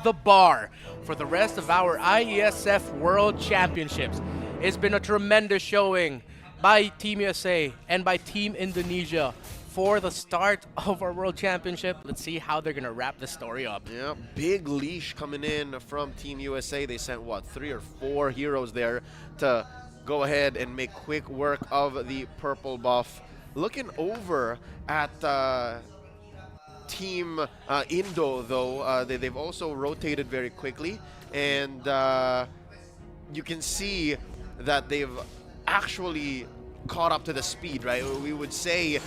the bar for the rest of our IESF World Championships. It's been a tremendous showing by Team USA and by Team Indonesia for the start of our World Championship. Let's see how they're going to wrap this story up. Yeah, big leash coming in from Team USA. They sent, what, 3 or 4 heroes there to go ahead and make quick work of the purple buff. Looking over at Team Indo, though, they've also rotated very quickly. And you can see that they've actually caught up to the speed, right? We would say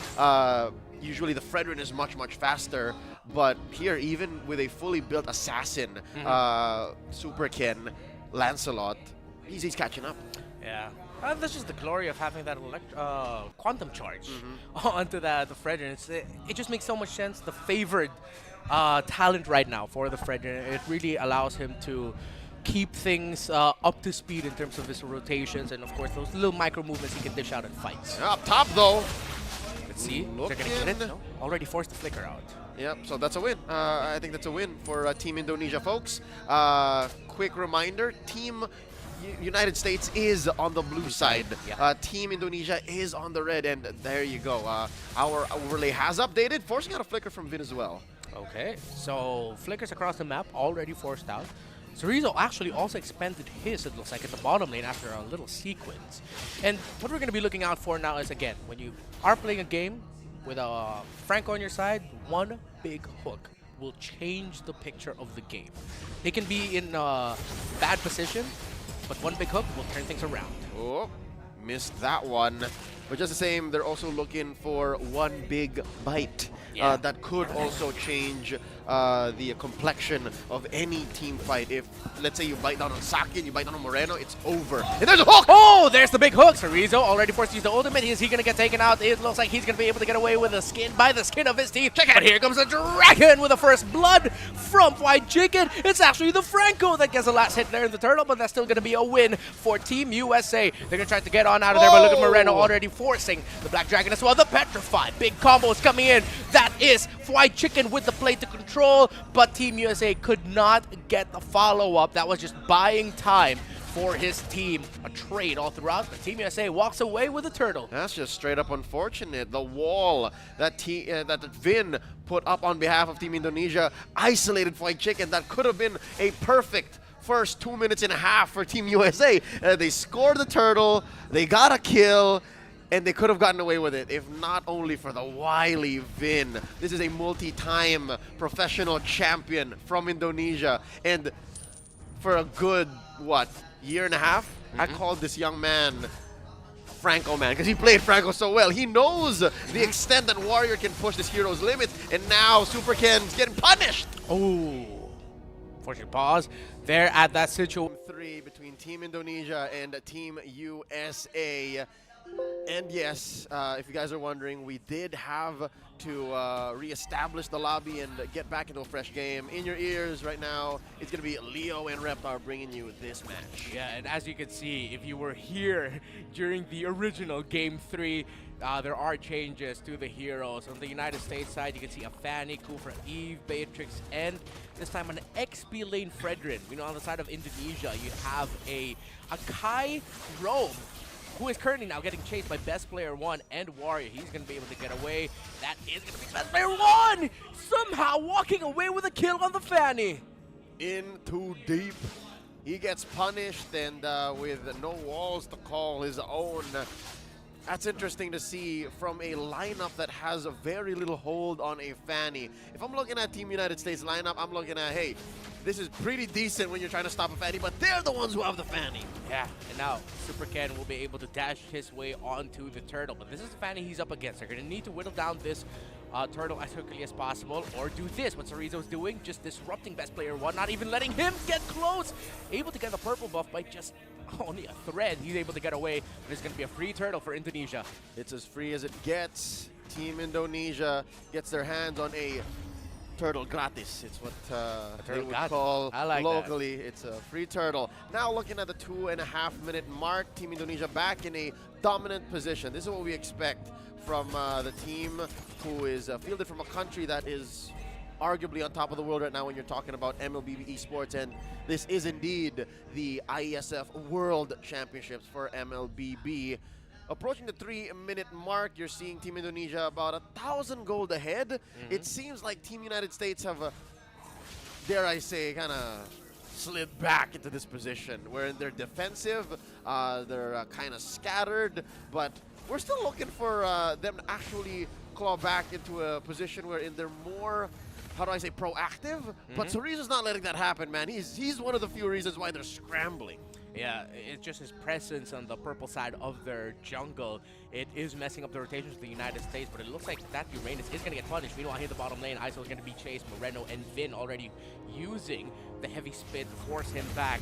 usually the Fredrin is much, much faster, but here, even with a fully built assassin, Super Ken, Lancelot, he's catching up. Yeah. That's just the glory of having that quantum charge onto the Fredrin. It just makes so much sense. The favored talent right now for the Fredrin. It really allows him to keep things up to speed in terms of his rotations and, of course, those little micro movements he can dish out in fights. Up top, though. Let's see. They're going to get it. No? Already forced the flicker out. Yep, so that's a win. I think that's a win for Team Indonesia, folks. Quick reminder, Team United States is on the blue side. Yeah. Team Indonesia is on the red, and there you go. Our overlay has updated, forcing out a flicker from Vin as well. Okay, so flickers across the map already forced out. Cerezo actually also expended his, it looks like, at the bottom lane after a little sequence. And what we're going to be looking out for now is, again, when you are playing a game with a Franco on your side, one big hook will change the picture of the game. They can be in a bad position, but one big hook will turn things around. Oh, missed that one. But just the same, they're also looking for one big bite. Yeah. That could also change the complexion of any team fight. If, let's say, you bite down on Saki and you bite down on Moreno, it's over. And there's a hook! Oh, there's the big hook. Cerezo already forced to use the ultimate. Is he going to get taken out? It looks like he's going to be able to get away with the skin of his teeth. But here comes the dragon with the first blood from White Chicken. It's actually the Franco that gets the last hit there in the turtle, but that's still going to be a win for Team USA. They're going to try to get on out of there, but look at Moreno already forcing the Black Dragon as well. The Petrified. Big combos coming in. That is White Chicken with the play to control, but Team USA could not get the follow-up. That was just buying time for his team. A trade all throughout, but Team USA walks away with a turtle. That's just straight up unfortunate. The wall that Vin put up on behalf of Team Indonesia isolated White Chicken. That could have been a perfect first 2.5 minutes for Team USA. They scored the turtle, they got a kill, and they could have gotten away with it if not only for the wily Vin. This is a multi-time professional champion from Indonesia. And for a good, what, 1.5 years, I called this young man Franco man because he played Franco so well. He knows the extent that Warrior can push this hero's limits, and now Super Ken's getting punished. Oh, fortunate pause there at that situation. 3 between Team Indonesia and Team USA. And yes, if you guys are wondering, we did have to re-establish the lobby and get back into a fresh game. In your ears right now, it's going to be Leo and Reptar bringing you this match. Yeah, and as you can see, if you were here during the original Game 3, there are changes to the heroes. On the United States side, you can see a Fanny, Kufra, Eve, Beatrix, and this time an XP lane Fredrin. You know, on the side of Indonesia, you have a Kai Rome, who is currently now getting chased by Best Player 1 and Warrior. He's going to be able to get away. That is going to be Best Player 1! Somehow walking away with a kill on the Fanny. In too deep. He gets punished, and with no walls to call his own. That's interesting to see from a lineup that has a very little hold on a Fanny. If I'm looking at Team United States lineup, I'm looking at, hey, this is pretty decent when you're trying to stop a Fanny, but they're the ones who have the Fanny. Yeah, and now Super Ken will be able to dash his way onto the turtle, but this is the Fanny he's up against. They're going to need to whittle down this turtle as quickly as possible, or do this, what Cerezo's doing, just disrupting Best Player 1, not even letting him get close. Able to get the purple buff by just only a thread. He's able to get away, but it's going to be a free turtle for Indonesia. It's as free as it gets. Team Indonesia gets their hands on a turtle gratis. It's what they would call locally. It's a free turtle. Now looking at the 2.5-minute mark, Team Indonesia back in a dominant position. This is what we expect from the team who is fielded from a country that is arguably on top of the world right now when you're talking about MLBB esports, and this is indeed the IESF World Championships for MLBB. Approaching the 3-minute mark, you're seeing Team Indonesia about 1,000 gold ahead. It seems like Team United States have, dare I say, kind of slid back into this position where they're defensive, they're kind of scattered, but we're still looking for them to actually claw back into a position where they're more, how do I say, proactive? But Cerezo's not letting that happen, man. He's one of the few reasons why they're scrambling. Yeah, it's just his presence on the purple side of their jungle. It is messing up the rotations of the United States, but it looks like that Uranus is going to get punished. Meanwhile, here in the bottom lane, ISO is going to be chased. Moreno and Vin already using the heavy spin to force him back.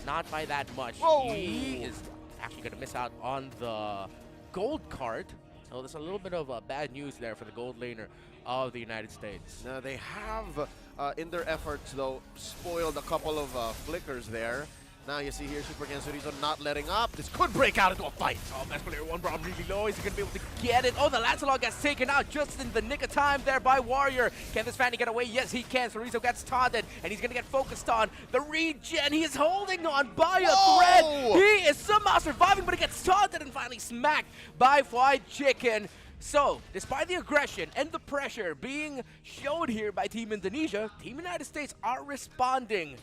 Not by that much. Whoa. He is actually going to miss out on the gold card. So there's a little bit of bad news there for the gold laner of the United States. Now they have, in their efforts though, spoiled a couple of flickers there. Now you see here Super Cerezo not letting up. This could break out into a fight. Oh, best player one bro, really low. Is he going to be able to get it? Oh, the Lancelot gets taken out just in the nick of time there by Warrior. Can this Fanny get away? Yes, he can. Cerezo gets taunted, and he's going to get focused on the regen. He is holding on by a thread. He is somehow surviving, but he gets taunted and finally smacked by Fried Chicken. So, despite the aggression and the pressure being showed here by Team Indonesia, Team United States are responding.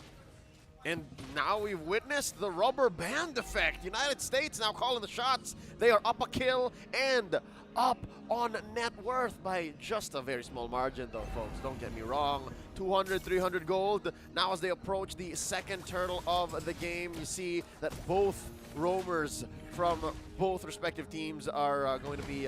And now we've witnessed the rubber band effect. United States now calling the shots. They are up a kill and up on net worth by just a very small margin though, folks. Don't get me wrong. 200, 300 gold. Now as they approach the second turtle of the game, you see that both roamers from both respective teams are going to be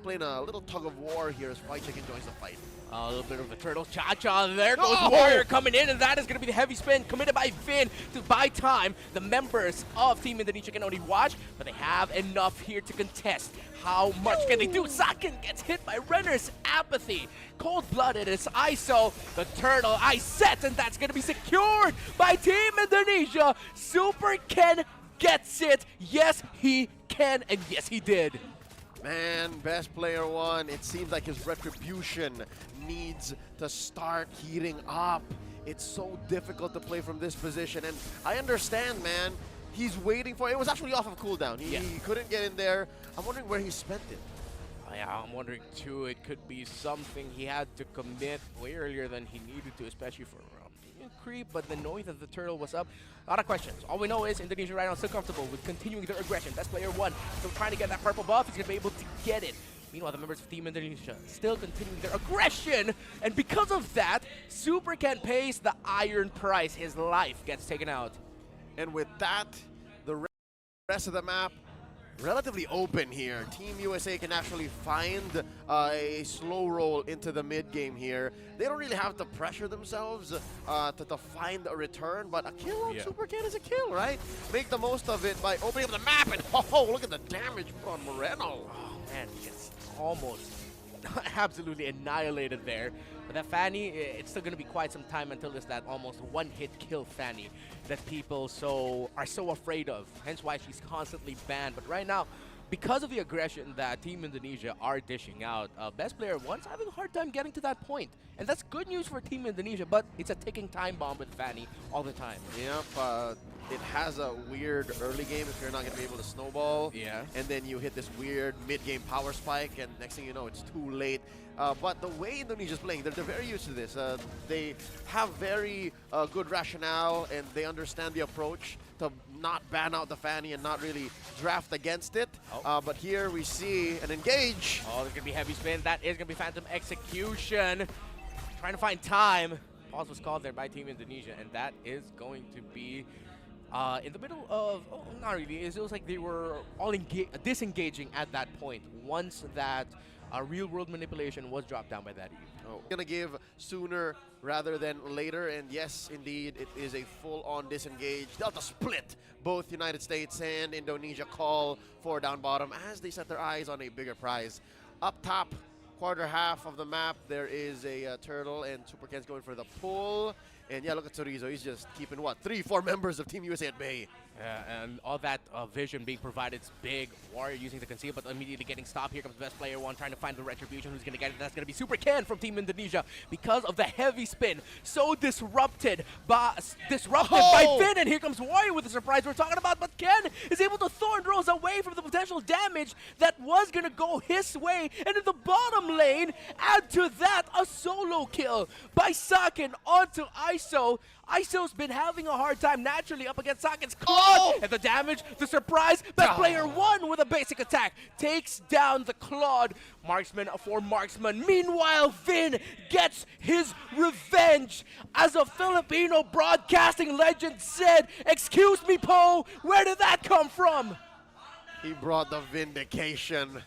playing a little tug of war here as Fried Chicken joins the fight. A little bit of a turtle cha-cha. There goes Warrior coming in, and that is going to be the heavy spin committed by Vin to buy time. The members of Team Indonesia can only watch, but they have enough here to contest. How much can they do? Sakin gets hit by Renner's apathy. Cold-blooded is ISO. The turtle set, and that's going to be secured by Team Indonesia. Super Ken gets it. Yes, he can, and yes, he did. Man, best player one, it seems like his retribution needs to start heating up. It's so difficult to play from this position, and I understand, man. He's waiting for it. Was actually off of cooldown. He couldn't get in there. I'm wondering where he spent it. Yeah, I'm wondering too. It could be something he had to commit way earlier than he needed to, especially for creep, but the knowing that the turtle was up, a lot of questions. All we know is Indonesia right now is still comfortable with continuing their aggression. Best player one, still trying to get that purple buff. He's going to be able to get it. Meanwhile, the members of Team Indonesia still continuing their aggression, and because of that, Super Ken pays the iron price. His life gets taken out. And with that, the rest of the map relatively open here. Team USA can actually find a slow roll into the mid game here. They don't really have to pressure themselves to find a return, but a kill on Super Ken is a kill, right? Make the most of it by opening up the map, and look at the damage on Moreno. Oh man, he gets almost absolutely annihilated there. But that Fanny, it's still going to be quite some time until there's that almost one-hit kill Fanny that people are so afraid of. Hence why she's constantly banned. But right now, because of the aggression that Team Indonesia are dishing out, best player one's having a hard time getting to that point. And that's good news for Team Indonesia, but it's a ticking time bomb with Fanny all the time. Yep, it has a weird early game if you're not going to be able to snowball. Yeah. And then you hit this weird mid-game power spike, and next thing you know, it's too late. But the way Indonesia's playing, they're very used to this. They have very good rationale, and they understand the approach to not ban out the Fanny and not really draft against it. But here we see an engage. Oh, there's going to be heavy spin. That is going to be Phantom Execution. Trying to find time. Pause was called there by Team Indonesia, and that is going to be in the middle of, not really. It was like they were all disengaging at that point once that real-world manipulation was dropped down by that Eve. Gonna give sooner rather than later, and yes, indeed, it is a full-on disengage. Delta split. Both United States and Indonesia call for down bottom as they set their eyes on a bigger prize. Up top, quarter half of the map, there is a turtle, and Super Ken's going for the pull. And yeah, look at Chorizo. He's just keeping what? 3-4 members of Team USA at bay. Yeah, and all that vision being provided is big. Warrior using the conceal, but immediately getting stopped. Here comes best player one, trying to find the retribution. Who's going to get it? That's going to be Super Ken from Team Indonesia because of the heavy spin. So disrupted by Finn, and here comes Warrior with the surprise we're talking about. But Ken is able to Thorn Rose away from the potential damage that was going to go his way. And in the bottom lane, add to that a solo kill by Saken onto ISO. ISO's been having a hard time naturally up against Saken's Claude. And the damage, the surprise, best player one with a basic attack takes down the Claude. Marksman for Marksman. Meanwhile, Vin gets his revenge. As a Filipino broadcasting legend said, "Excuse me, Poe, where did that come from?" He brought the vindication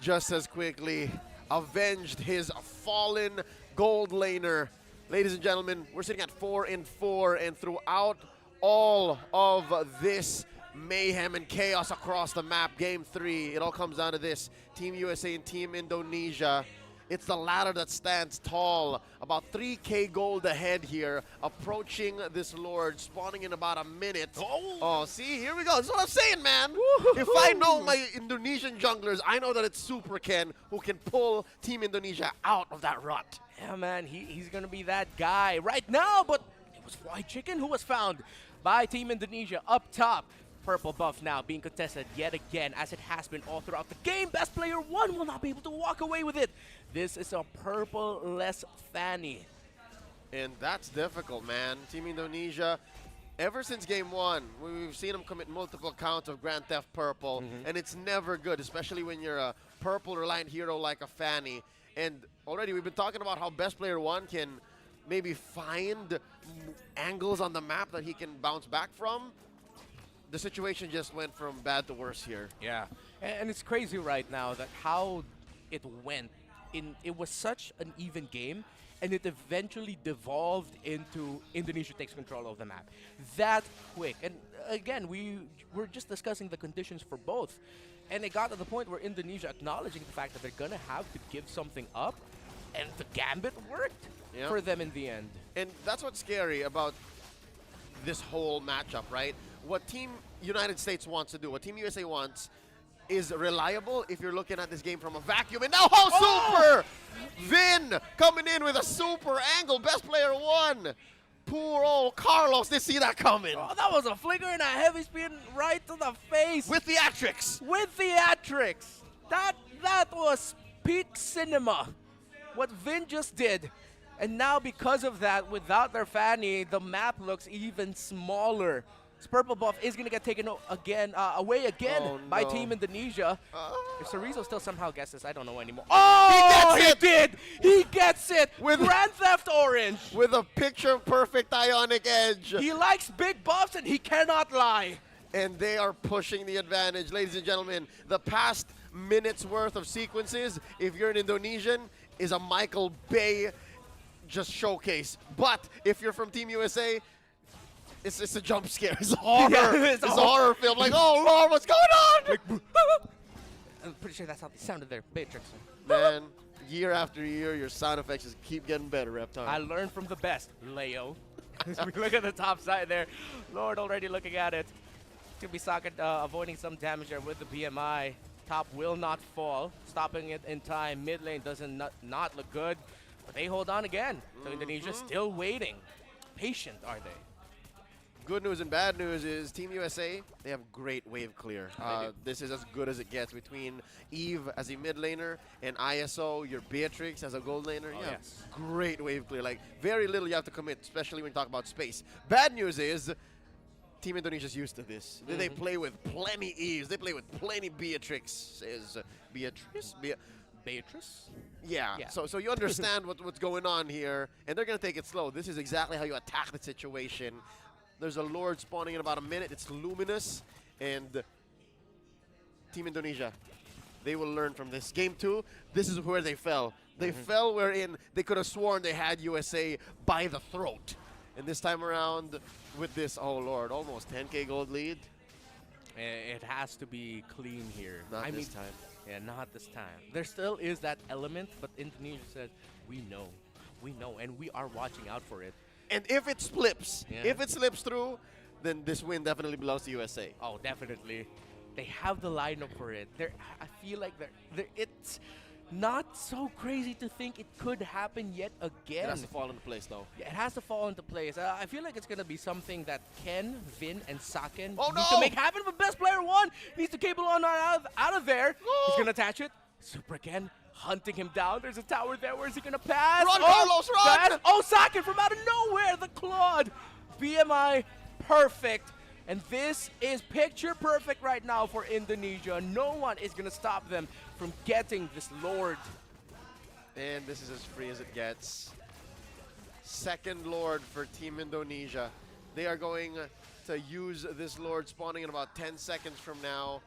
just as quickly. Avenged his fallen gold laner. Ladies and gentlemen, we're sitting at 4-4, and throughout all of this mayhem and chaos across the map, Game 3, it all comes down to this. Team USA and Team Indonesia. It's the latter that stands tall. About 3K gold ahead here, approaching this Lord, spawning in about a minute. Oh, see, here we go. That's what I'm saying, man. If I know my Indonesian junglers, I know that it's Super Ken who can pull Team Indonesia out of that rut. Yeah, man, he's going to be that guy right now, but it was White Chicken who was found by Team Indonesia up top. Purple buff now being contested yet again, as it has been all throughout the game. Best player one will not be able to walk away with it. This is a purple-less Fanny. And that's difficult, man. Team Indonesia, ever since Game 1, we've seen them commit multiple counts of Grand Theft Purple, and it's never good, especially when you're a purple-reliant hero like a Fanny. And already we've been talking about how best player one can maybe find angles on the map that he can bounce back from. The situation just went from bad to worse here. Yeah, and it's crazy right now that how it went. It was such an even game, and it eventually devolved into Indonesia takes control of the map. That quick. And again, we were just discussing the conditions for both. And it got to the point where Indonesia acknowledging the fact that they're going to have to give something up, and the gambit worked for them in the end. And that's what's scary about this whole matchup, right? What Team United States wants to do, what Team USA wants, is reliable if you're looking at this game from a vacuum. And now how super! Vin coming in with a super angle. Best player one. Poor old Carlos didn't see that coming. Oh, that was a flicker and a heavy spin right to the face. With theatrics. With theatrics. That was peak cinema. What Vin just did. And now because of that, without their Fanny, the map looks even smaller. This purple buff is going to get taken away again by Team Indonesia. If Chorizo still somehow gets this, I don't know anymore. Oh, he did! He gets it! With Grand Theft Orange! With a picture-perfect Ionic Edge. He likes big buffs and he cannot lie. And they are pushing the advantage. Ladies and gentlemen, the past minute's worth of sequences, if you're an Indonesian, is a MLBaBy just showcase. But if you're from Team USA, it's a jump scare. It's horror. Yeah, it's a horror film. Like, oh Lord, what's going on? I'm pretty sure that's how they sounded there. Matrix. Man, year after year, your sound effects just keep getting better, Reptile. I learned from the best, Leo. Look at the top side there. Lord already looking at it. It's going to be Socket avoiding some damage there with the BMI. Top will not fall. Stopping it in time. Mid lane doesn't not look good. But they hold on again. So Indonesia still waiting. Patient, are they? Good news and bad news is Team USA, they have great wave clear. This is as good as it gets between Eve as a mid laner and ISO, your Beatrix as a gold laner. Oh, yeah, yes. Great wave clear. Like, very little you have to commit, especially when you talk about space. Bad news is Team Indonesia's used to this. They play with plenty Eves. They play with plenty Beatrixes. Beatrice? Beatrice? Yeah. So you understand what's going on here, and they're going to take it slow. This is exactly how you attack the situation. There's a Lord spawning in about a minute. It's Luminous, and Team Indonesia, they will learn from this. Game 2, this is where they fell. They fell wherein they could have sworn they had USA by the throat. And this time around, with this, oh Lord, almost 10K gold lead. It has to be clean here. Not this time. Yeah, not this time. There still is that element, but Indonesia says, we know, and we are watching out for it. And if it slips, Yeah. if it slips through, then this win definitely belongs to USA. Oh, definitely. They have the lineup for it. I feel like it's not so crazy to think it could happen yet again. It has to fall into place, though. Yeah, it has to fall into place. I feel like it's going to be something that Ken, Vin, and Saken Oh, need no! to make happen. But best player one needs to cable on out of there. No! He's going to attach it. Super Ken hunting him down. There's a tower there. Where's he going to pass? Run, Carlos, run! Pass. Oh, Saken from out of nowhere. The Claude. BMI, perfect. And this is picture perfect right now for Indonesia. No one is going to stop them from getting this Lord. And this is as free as it gets. Second Lord for Team Indonesia. They are going to use this Lord spawning in about 10 seconds from now.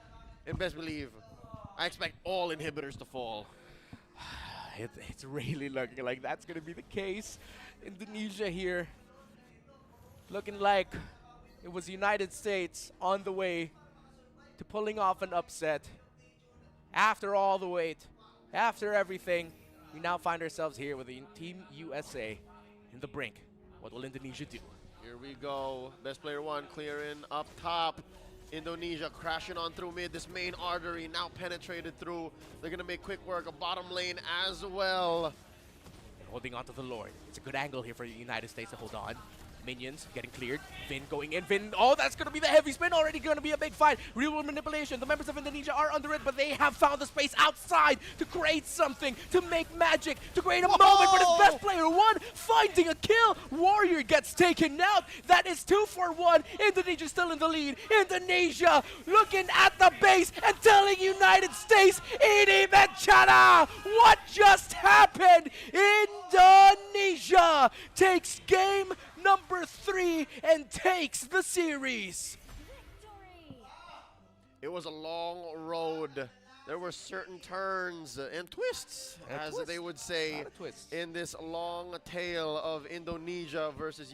And best believe, I expect all inhibitors to fall. It's really looking like that's going to be the case. Indonesia here looking like it was the United States on the way to pulling off an upset. After all the wait, after everything, we now find ourselves here with the Team USA in the brink. What will Indonesia do? Here we go. Best player one clearing up top. Indonesia crashing on through mid. This main artery now penetrated through. They're going to make quick work of bottom lane as well. Holding on to the Lord. It's a good angle here for the United States to hold on. Minions getting cleared. Vin going in. Vin, oh, that's going to be the heavy spin. Already going to be a big fight. Real world manipulation. The members of Indonesia are under it, but they have found the space outside to create something, to make magic, to create a moment. But it's best player one finding a kill. Warrior gets taken out. That is 2 for 1. Indonesia still in the lead. Indonesia looking at the base and telling United States, Ini Bencana, what just happened? Indonesia takes game number 3 and takes the series. It was a long road. There were certain turns and twists, as they would say, Lot of twists. in this long tale of Indonesia versus